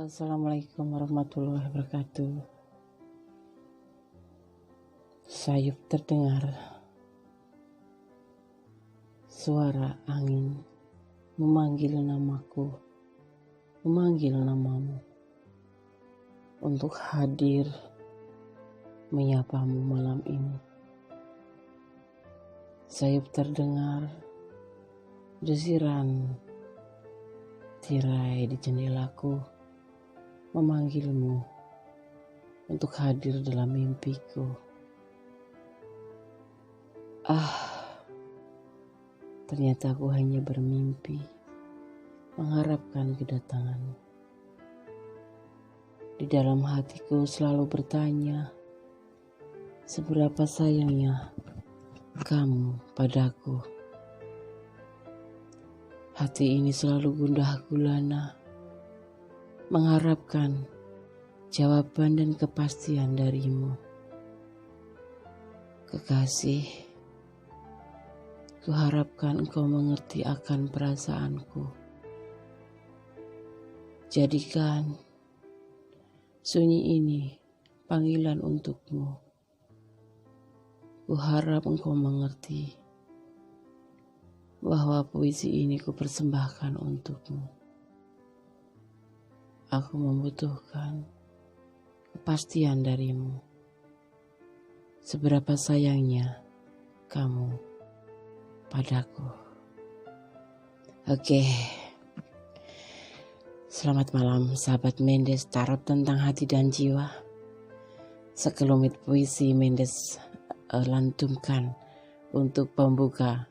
Halo, assalamualaikum warahmatullahi wabarakatuh. Sayup terdengar suara angin memanggil namaku, memanggil namamu untuk hadir menyapamu malam ini. Sayup terdengar desiran tirai di jendelaku memanggilmu untuk hadir dalam mimpiku. Ternyata aku hanya bermimpi mengharapkan kedatanganmu. Di dalam hatiku selalu bertanya, seberapa sayangnya kamu padaku. Hati ini selalu gundah gulana, mengharapkan jawaban dan kepastian darimu. Kekasih, kuharapkan engkau mengerti akan perasaanku. Jadikan sunyi ini panggilan untukmu. Kuharap engkau mengerti bahwa puisi ini kupersembahkan untukmu. Aku membutuhkan kepastian darimu. Seberapa sayangnya kamu padaku. Oke. Selamat malam sahabat Mendes Tarot tentang hati dan jiwa. Sekelumit puisi Mendes lantunkan untuk pembuka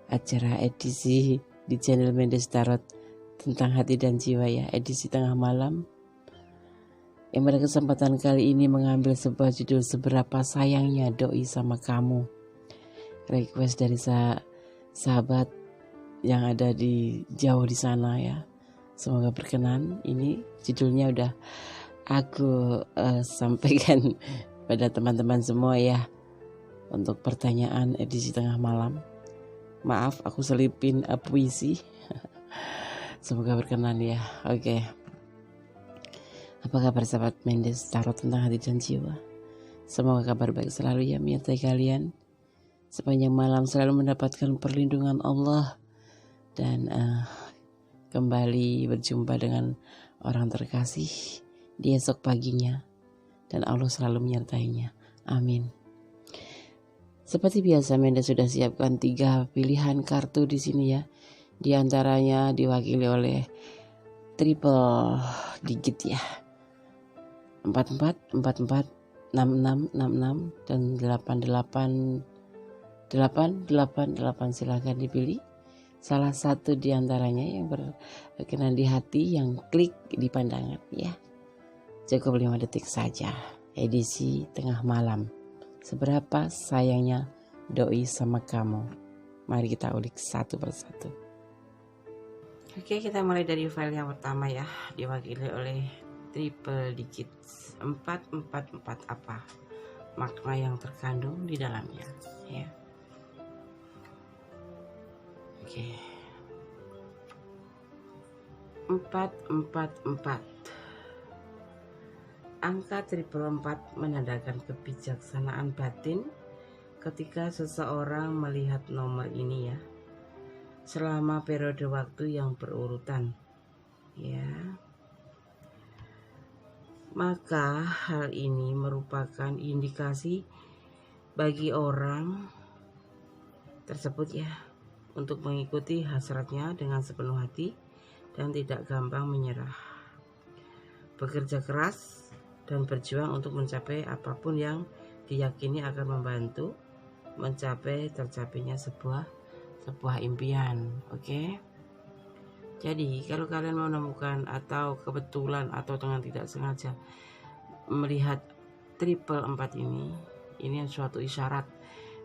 acara edisi di channel Mendes Tarot tentang hati dan jiwa ya, edisi tengah malam. Yang pada kesempatan kali ini mengambil sebuah judul Seberapa Sayangnya Doi Sama Kamu. Request dari sahabat yang ada di jauh di sana ya. Semoga berkenan. Ini judulnya udah aku sampaikan pada teman-teman semua ya. Untuk pertanyaan edisi tengah malam. Maaf aku selipin puisi. Semoga berkenan ya. Oke. Apa kabar sahabat Mendes Tarot tentang hati dan jiwa? Semoga kabar baik selalu ya menyertai kalian. Sepanjang malam selalu mendapatkan perlindungan Allah. Dan kembali berjumpa dengan orang terkasih di esok paginya. Dan Allah selalu menyertainya. Amin. Seperti biasa Mendes sudah siapkan 3 pilihan kartu di sini ya. Di antaranya diwakili oleh triple digit ya. 44, 66, 66 dan 88 silahkan dipilih salah satu di antaranya yang berkenan di hati, yang klik di pandangan ya. Cukup 5 detik saja. Edisi tengah malam. Seberapa sayangnya doi sama kamu? Mari kita ulik satu persatu. Oke, kita mulai dari file yang pertama ya, diwakili oleh triple digit 444. Apa makna yang terkandung di dalamnya ya? Oke. 444. Angka triple 4 menandakan kebijaksanaan batin ketika seseorang melihat nomor ini ya. Selama periode waktu yang berurutan ya. Maka hal ini merupakan indikasi bagi orang tersebut ya untuk mengikuti hasratnya dengan sepenuh hati dan tidak gampang menyerah. Bekerja keras dan berjuang untuk mencapai apapun yang diyakini akan membantu mencapai tercapainya sebuah impian. Oke. Jadi kalau kalian menemukan atau kebetulan atau dengan tidak sengaja melihat triple 4 ini suatu isyarat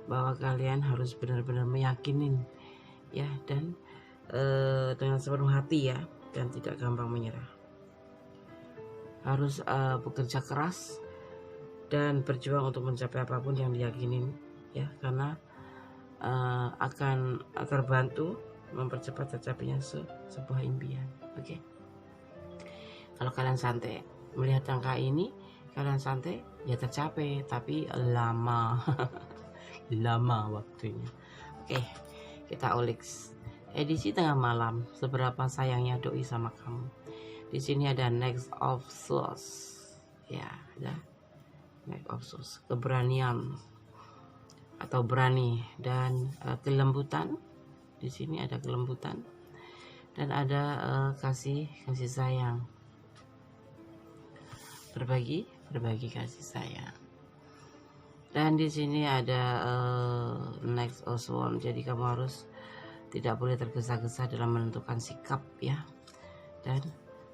bahwa kalian harus benar-benar meyakinin ya, dan dengan sepenuh hati ya, dan tidak gampang menyerah. Harus bekerja keras dan berjuang untuk mencapai apapun yang diyakinin ya, karena akan terbantu mempercepat tercapainya sebuah impian. Oke. Kalau kalian santai melihat angka ini, kalian santai ya tercapai, tapi lama. Lama waktunya. Oke, kita ulik edisi tengah malam. Seberapa sayangnya doi sama kamu? Di sini ada next of swords. Ya, ada next of swords, keberanian atau berani, dan kelembutan. Di sini ada kelembutan dan ada kasih sayang. Berbagi kasih sayang. Dan di sini ada next of swords. Jadi kamu harus tidak boleh tergesa-gesa dalam menentukan sikap ya, dan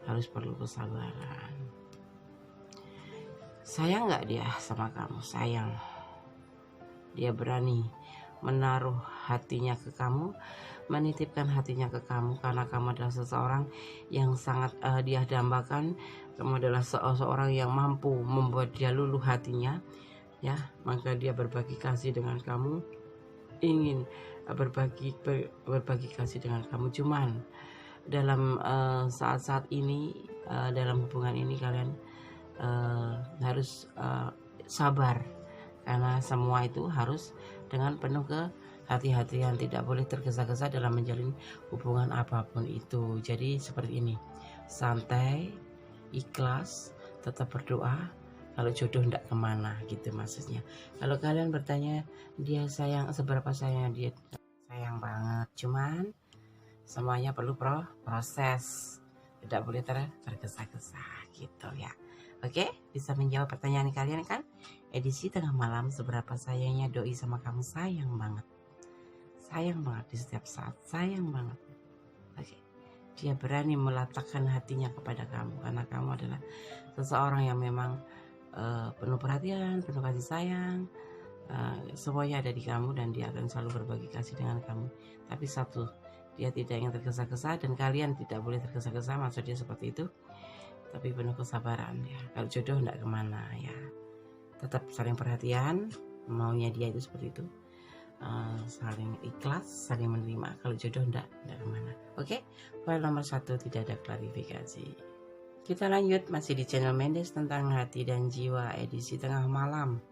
harus perlu kesabaran. Sayang nggak dia sama kamu? Sayang. Dia berani menaruh hatinya ke kamu, menitipkan hatinya ke kamu, karena kamu adalah seseorang yang sangat dia dambakan. Kamu adalah seseorang yang mampu membuat dia luluh hatinya ya, maka dia berbagi kasih dengan kamu, ingin berbagi kasih dengan kamu. Cuman dalam saat-saat ini, dalam hubungan ini kalian harus sabar, karena semua itu harus dengan penuh kehati-hatian, tidak boleh tergesa-gesa dalam menjalin hubungan apapun itu. Jadi seperti ini, santai, ikhlas, tetap berdoa. Kalau jodoh ndak kemana gitu maksudnya. Kalau kalian bertanya dia sayang, seberapa sayang dia, sayang banget, cuman semuanya perlu proses, tidak boleh tergesa-gesa gitu ya. Oke, bisa menjawab pertanyaan kalian kan? Edisi tengah malam, seberapa sayangnya doi sama kamu? Sayang banget di setiap saat, sayang banget. Oke, dia berani meletakkan hatinya kepada kamu, karena kamu adalah seseorang yang memang penuh perhatian, penuh kasih sayang. Semuanya ada di kamu, dan dia akan selalu berbagi kasih dengan kamu. Tapi satu, dia tidak ingin tergesa-gesa, dan kalian tidak boleh tergesa-gesa, maksud dia seperti itu. Tapi penuh kesabaran ya. Kalau jodoh enggak kemana ya, tetap saling perhatian, maunya dia itu seperti itu. Saling ikhlas, saling menerima. Kalau jodoh enggak kemana. Oke, file nomor 1 tidak ada klarifikasi. Kita lanjut, masih di channel Mendes tentang hati dan jiwa, edisi tengah malam.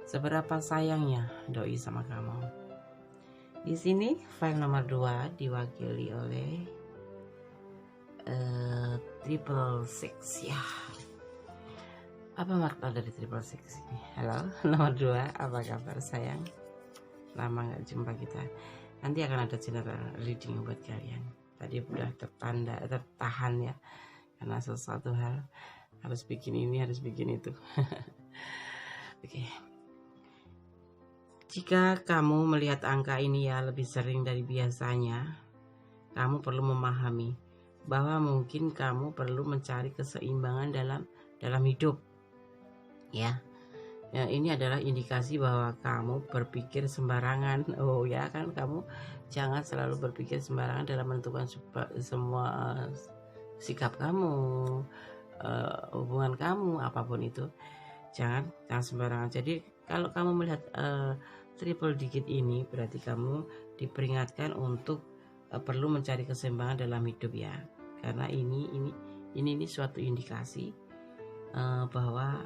Seberapa sayangnya doi sama kamu? Di sini file nomor 2 diwakili oleh triple six ya. Apa makna dari triple six ini? Halo, nomor 2, apa kabar sayang? Lama nggak jumpa kita. Nanti akan ada general reading buat kalian. Tadi udah tertahan ya, karena sesuatu hal harus bikin ini, harus bikin itu. Oke. Jika kamu melihat angka ini ya lebih sering dari biasanya, kamu perlu memahami bahwa mungkin kamu perlu mencari keseimbangan dalam hidup. Ya. Ya, ini adalah indikasi bahwa kamu berpikir sembarangan. Oh ya kan, kamu jangan selalu berpikir sembarangan dalam menentukan semua sikap kamu, hubungan kamu, apapun itu, jangan sembarangan. Jadi kalau kamu melihat triple digit ini, berarti kamu diperingatkan untuk perlu mencari keseimbangan dalam hidup ya, karena ini suatu indikasi bahwa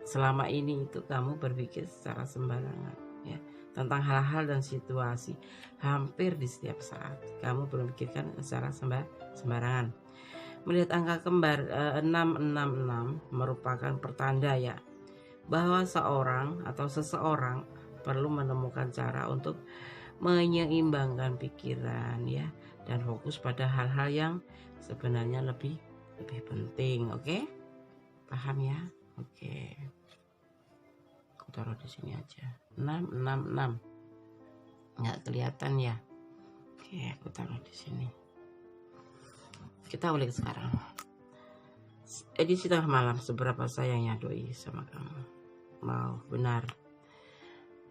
selama ini itu kamu berpikir secara sembarangan ya, tentang hal-hal dan situasi. Hampir di setiap saat kamu berpikirkan secara sembarangan. Melihat angka kembar 666 merupakan pertanda ya, bahwa seorang atau seseorang perlu menemukan cara untuk menyeimbangkan pikiran ya, dan fokus pada hal-hal yang sebenarnya lebih penting. Oke? Paham ya? Oke. Aku taruh di sini aja. 666. Nggak kelihatan ya? Oke, aku taruh di sini. Kita ulik sekarang. Edisi tengah malam, seberapa sayangnya doi sama kamu? Wow, benar.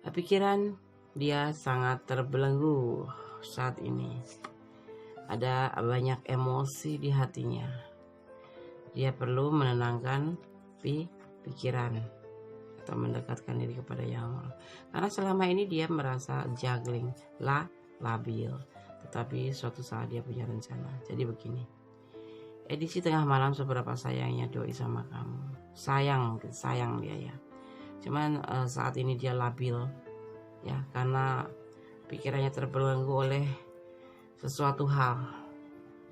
Pikiran dia sangat terbelenggu saat ini. Ada banyak emosi di hatinya. Dia perlu menenangkan pikiran atau mendekatkan diri kepada Yang Allah. Karena selama ini dia merasa juggling, labil. Tetapi suatu saat dia punya rencana. Jadi begini. Edisi tengah malam, seberapa sayangnya doi sama kamu. Sayang dia ya. Cuman saat ini dia labil ya, karena pikirannya terbelenggu oleh sesuatu hal.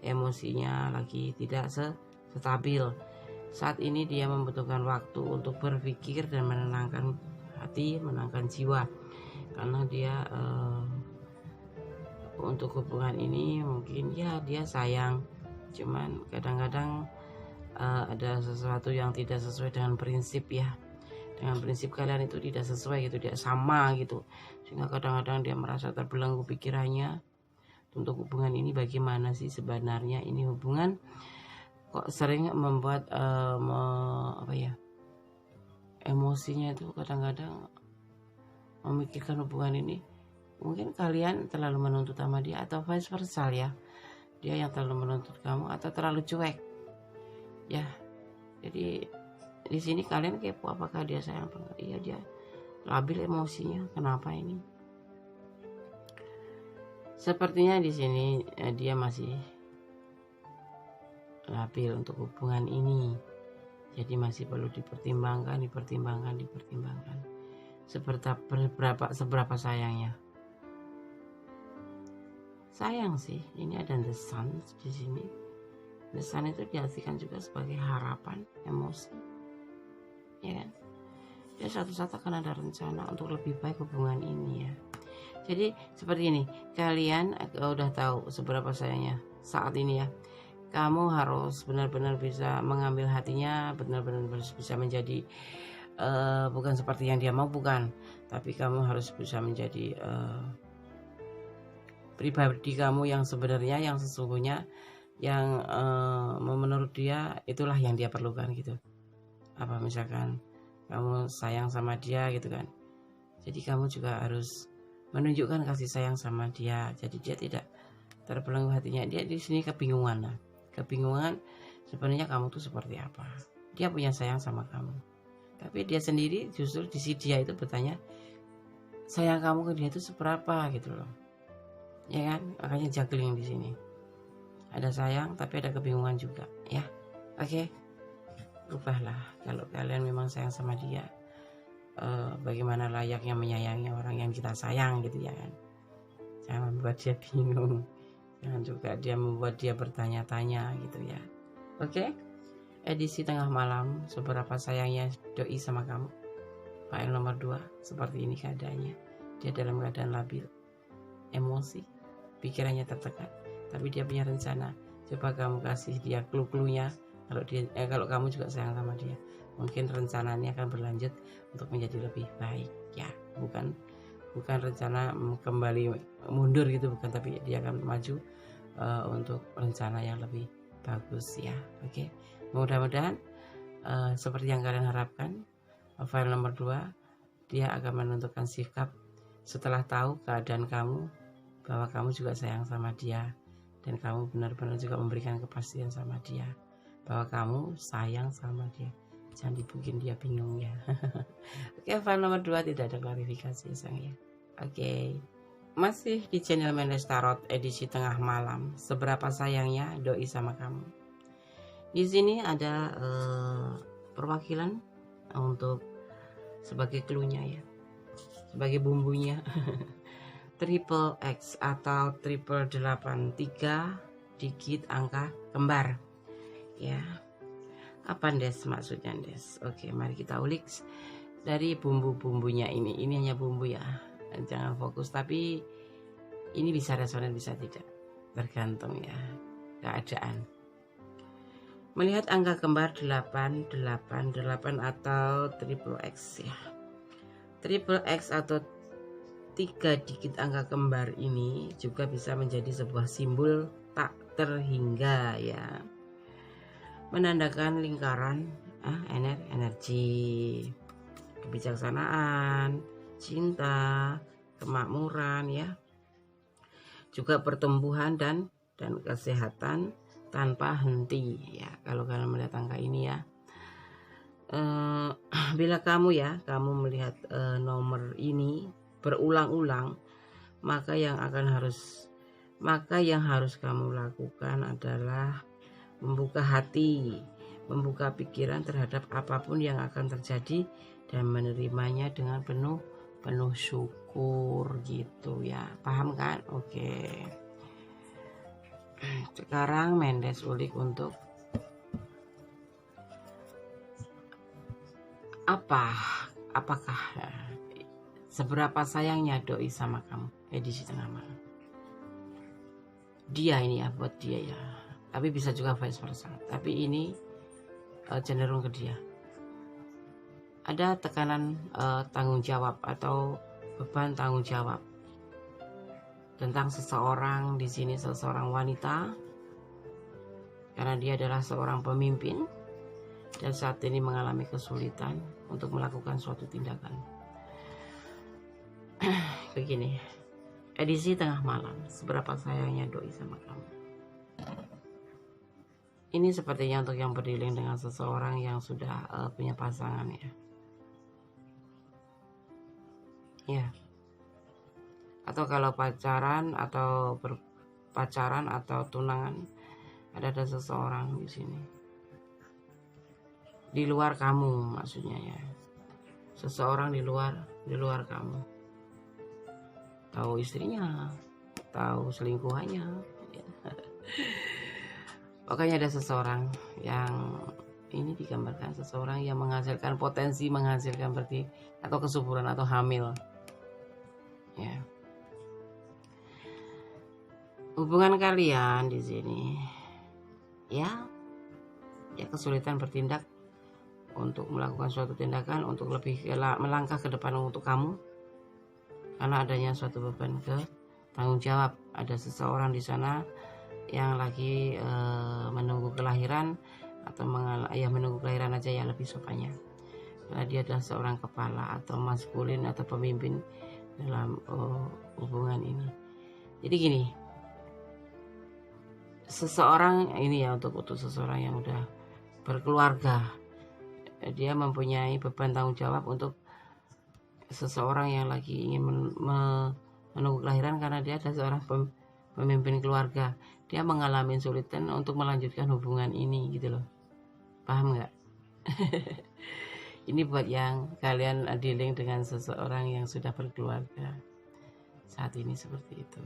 Emosinya lagi tidak stabil. Saat ini dia membutuhkan waktu untuk berpikir dan menenangkan hati, menenangkan jiwa. Karena dia untuk hubungan ini mungkin ya dia sayang, cuman kadang-kadang ada sesuatu yang tidak sesuai dengan prinsip ya, dengan prinsip kalian itu tidak sesuai gitu, tidak sama gitu, sehingga kadang-kadang dia merasa terbelenggu pikirannya untuk hubungan ini. Bagaimana sih sebenarnya ini hubungan kok sering membuat emosinya itu kadang-kadang memikirkan hubungan ini. Mungkin kalian terlalu menuntut sama dia, atau vice versa ya, dia yang terlalu menuntut kamu atau terlalu cuek ya. Jadi di sini kalian kepo apakah dia sayang apa enggak. Iya, dia labil emosinya. Kenapa ini? Sepertinya di sini dia masih labil untuk hubungan ini. Jadi masih perlu dipertimbangkan. Seberapa sayangnya. Sayang sih, ini ada the sun di sini. The sun itu diartikan juga sebagai harapan, emosi, ya kan? Ya suatu saat akan ada rencana untuk lebih baik hubungan ini ya. Jadi seperti ini, kalian udah tahu seberapa sayangnya saat ini ya. Kamu harus benar-benar bisa mengambil hatinya, benar-benar bisa menjadi bukan seperti yang dia mau, bukan, tapi kamu harus bisa menjadi pribadi kamu yang sebenarnya, yang sesungguhnya, yang menurut dia itulah yang dia perlukan gitu. Apa misalkan kamu sayang sama dia gitu kan, jadi kamu juga harus menunjukkan kasih sayang sama dia. Jadi dia tidak terbelenggu hatinya. Dia di sini kebingungan sebenarnya kamu tuh seperti apa. Dia punya sayang sama kamu, tapi dia sendiri justru di sisi dia itu bertanya sayang kamu ke dia itu seberapa gitu loh, ya kan? Makanya juggling di sini, ada sayang tapi ada kebingungan juga ya. Oke, rubahlah. Kalau kalian memang sayang sama dia, bagaimana layaknya menyayangi orang yang kita sayang gitu ya kan. Jangan membuat dia bingung, jangan juga dia membuat dia bertanya-tanya gitu ya. Oke, edisi tengah malam, seberapa sayangnya doi sama kamu. File nomor 2, seperti ini keadaannya. Dia dalam keadaan labil, emosi, pikirannya tertekan, tapi dia punya rencana. Coba kamu kasih dia clue-cluenya. Kalau kamu juga sayang sama dia, mungkin rencananya akan berlanjut untuk menjadi lebih baik ya. Bukan rencana kembali mundur gitu, bukan, tapi dia akan maju untuk rencana yang lebih bagus ya. Oke, mudah-mudahan seperti yang kalian harapkan. File nomor 2, dia akan menentukan sikap setelah tahu keadaan kamu, bahwa kamu juga sayang sama dia, dan kamu benar-benar juga memberikan kepastian sama dia bahwa kamu sayang sama dia. Jangan dibikin dia bingung ya. Oke, file nomor 2 tidak ada klarifikasi sang ya. Oke, masih di channel Mendes Tarot edisi tengah malam, seberapa sayangnya doi sama kamu. Di sini ada perwakilan untuk sebagai cluenya ya, sebagai bumbunya. Triple X atau triple 8, 3 digit angka kembar ya. Apa Des maksudnya Des? Oke, mari kita ulik dari bumbu-bumbunya ini hanya bumbu ya, jangan fokus, tapi ini bisa resonan bisa tidak, tergantung ya keadaan. Melihat angka kembar 888 atau triple X ya. Triple X atau 3 digit angka kembar ini juga bisa menjadi sebuah simbol tak terhingga ya. Menandakan lingkaran energi, kebijaksanaan, cinta, kemakmuran ya. Juga pertumbuhan dan kesehatan tanpa henti ya. Kalau kalian melihat angka ini ya, bila kamu melihat nomor ini berulang-ulang, maka yang harus kamu lakukan adalah membuka hati, membuka pikiran terhadap apapun yang akan terjadi dan menerimanya dengan penuh syukur gitu ya. Paham kan? Oke. Sekarang Mendes ulik untuk apakah seberapa sayangnya doi sama kamu, edisi tengah malam. Dia ini ya, buat dia ya, tapi bisa juga vice versa, tapi ini cenderung ke dia. Ada tekanan tanggung jawab atau beban tanggung jawab tentang seseorang di sini, seseorang wanita, karena dia adalah seorang pemimpin dan saat ini mengalami kesulitan untuk melakukan suatu tindakan. Begini, edisi tengah malam, seberapa sayangnya doi sama kamu. Ini sepertinya untuk yang berdealing dengan seseorang yang sudah punya pasangan ya. Ya. Atau kalau pacaran atau berpacaran atau tunangan, ada seseorang di sini. Di luar kamu maksudnya ya. Seseorang di luar kamu. Tahu istrinya, tahu selingkuhannya. Pokoknya ada seseorang yang ini digambarkan seseorang yang menghasilkan potensi menghasilkan berarti atau kesuburan atau hamil. Ya. Hubungan kalian di sini ya kesulitan bertindak untuk melakukan suatu tindakan untuk lebih melangkah ke depan untuk kamu karena adanya suatu beban ke tanggung jawab. Ada seseorang di sana yang lagi menunggu kelahiran atau menunggu kelahiran aja ya lebih sopannya, karena dia adalah seorang kepala atau maskulin atau pemimpin dalam hubungan ini. Jadi gini, seseorang ini ya untuk seseorang yang udah berkeluarga, dia mempunyai beban tanggung jawab untuk seseorang yang lagi ingin menunggu kelahiran karena dia adalah seorang pemimpin keluarga. Dia mengalami kesulitan untuk melanjutkan hubungan ini gitu loh. Paham nggak? Ini buat yang kalian dealing dengan seseorang yang sudah berkeluarga saat ini seperti itu.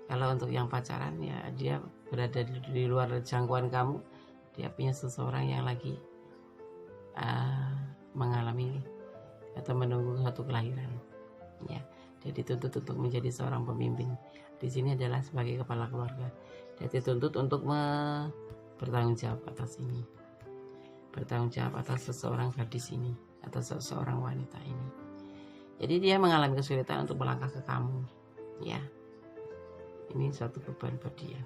Kalau untuk yang pacaran ya dia berada di luar jangkauan kamu, dia punya seseorang yang lagi mengalami atau menunggu suatu kelahiran. Ya, dia dituntut untuk menjadi seorang pemimpin. Di sini adalah sebagai kepala keluarga. Dia dituntut untuk bertanggung jawab atas ini. Bertanggung jawab atas seseorang gadis ini atau seseorang wanita ini. Jadi dia mengalami kesulitan untuk melangkah ke kamu. Ya. Ini suatu beban buat dia.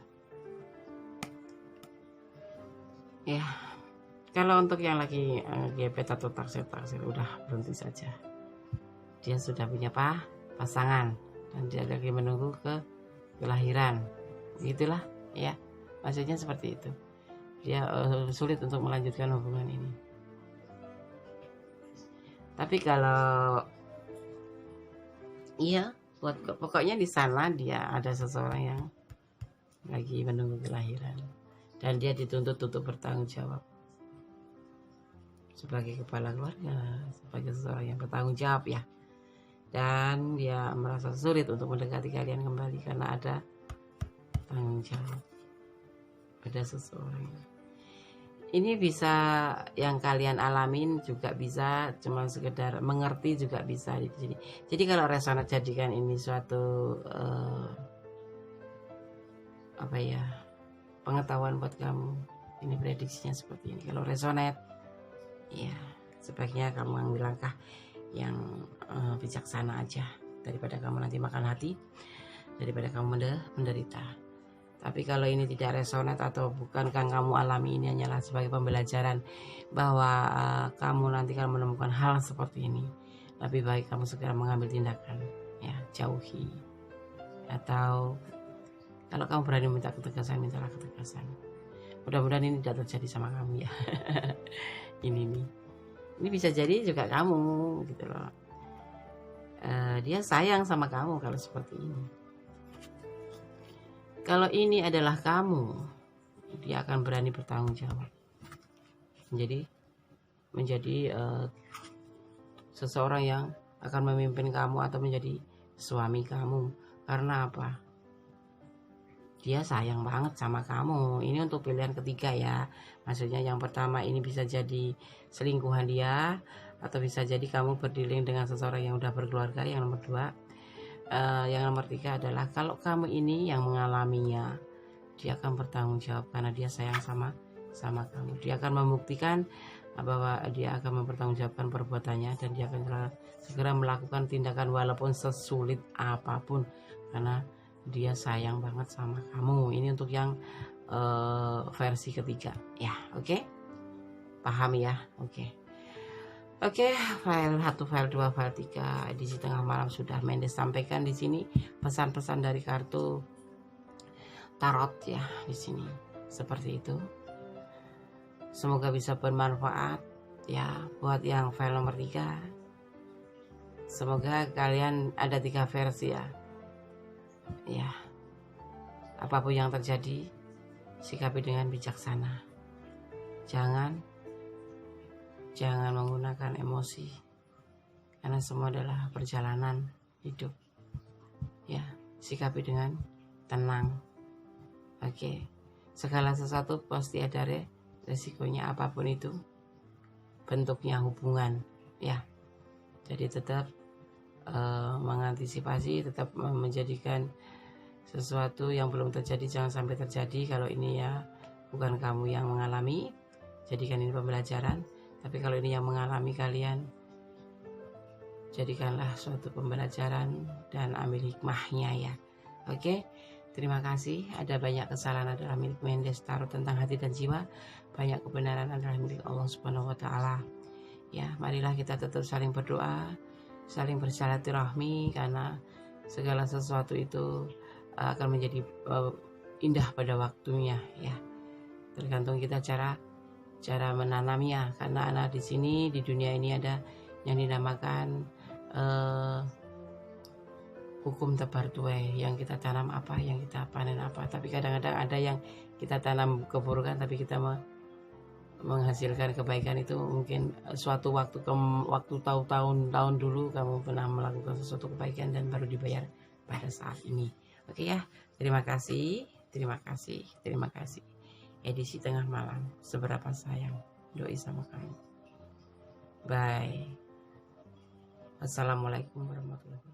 Ya. Kalau untuk yang lagi gebet atau taksir udah berhenti saja. Dia sudah punya pasangan dan dia lagi menunggu kelahiran. Gitulah ya. Maksudnya seperti itu. Dia sulit untuk melanjutkan hubungan ini. Tapi kalau iya, pokoknya di sana dia ada seseorang yang lagi menunggu kelahiran dan dia dituntut untuk bertanggung jawab sebagai kepala keluarga, sebagai seseorang yang bertanggung jawab ya. Dan dia merasa sulit untuk mendekati kalian kembali karena ada tanggung jawab. Ada seseorang. Ini bisa yang kalian alamin juga bisa, cuma sekedar mengerti juga bisa. Jadi kalau resonat jadikan ini suatu pengetahuan buat kamu. Ini prediksinya seperti ini. Kalau resonat, ya sebaiknya kamu mengambil langkah yang bijaksana aja daripada kamu nanti makan hati, daripada kamu menderita. Tapi kalau ini tidak resonat atau bukankah kamu alami ini hanyalah sebagai pembelajaran bahwa kamu nanti kalau menemukan hal seperti ini, lebih baik kamu segera mengambil tindakan, ya jauhi. Atau kalau kamu berani minta ketegasan, mintalah ketegasan. Mudah-mudahan ini tidak terjadi sama kamu ya. Ini bisa jadi juga kamu gitu loh. Dia sayang sama kamu kalau seperti ini. Kalau ini adalah kamu, dia akan berani bertanggung jawab. Menjadi seseorang yang akan memimpin kamu atau menjadi suami kamu. Karena apa? Dia sayang banget sama kamu. Ini untuk pilihan ketiga ya. Maksudnya yang pertama ini bisa jadi selingkuhan dia, atau bisa jadi kamu berdiling dengan seseorang yang udah berkeluarga. Yang nomor dua, yang nomor tiga adalah kalau kamu ini yang mengalaminya, dia akan bertanggung jawab karena dia sayang sama kamu. Dia akan membuktikan bahwa dia akan mempertanggungjawabkan perbuatannya, dan dia akan segera melakukan tindakan walaupun sesulit apapun karena dia sayang banget sama kamu. Ini untuk yang versi ketiga ya. Oke? Paham ya? Oke, file 1, file 2, file 3 edisi tengah malam sudah Mendes sampaikan di sini pesan-pesan dari kartu tarot ya di sini. Seperti itu. Semoga bisa bermanfaat ya buat yang file nomor 3. Semoga kalian ada 3 versi ya. Ya. Apapun yang terjadi, sikapi dengan bijaksana. Jangan menggunakan emosi. Karena semua adalah perjalanan hidup. Ya, sikapi dengan tenang. Oke. Segala sesuatu pasti ada resikonya, apapun itu bentuknya hubungan ya. Jadi tetap mengantisipasi, tetap menjadikan sesuatu yang belum terjadi jangan sampai terjadi. Kalau ini ya bukan kamu yang mengalami, jadikan ini pembelajaran. Tapi kalau ini yang mengalami kalian, jadikanlah suatu pembelajaran dan ambil hikmahnya ya. Oke, terima kasih. Ada banyak kesalahan adalah milik Mendes Tarot tentang hati dan jiwa, banyak kebenaran adalah milik Allah Subhanahu wa Ta'ala. Ya, marilah kita tetap saling berdoa, saling bersilaturahmi, karena segala sesuatu itu akan menjadi indah pada waktunya ya. Tergantung kita cara menanamnya, karena anak di sini di dunia ini ada yang dinamakan hukum tebar tuai. Yang kita tanam apa, yang kita panen apa. Tapi kadang-kadang ada yang kita tanam keburukan tapi kita menghasilkan kebaikan. Itu mungkin suatu waktu tahun dulu kamu pernah melakukan sesuatu kebaikan dan baru dibayar pada saat ini. Oke ya, terima kasih. Edisi tengah malam, seberapa sayang doi sama kamu. Bye. Assalamualaikum warahmatullahi wabarakatuh.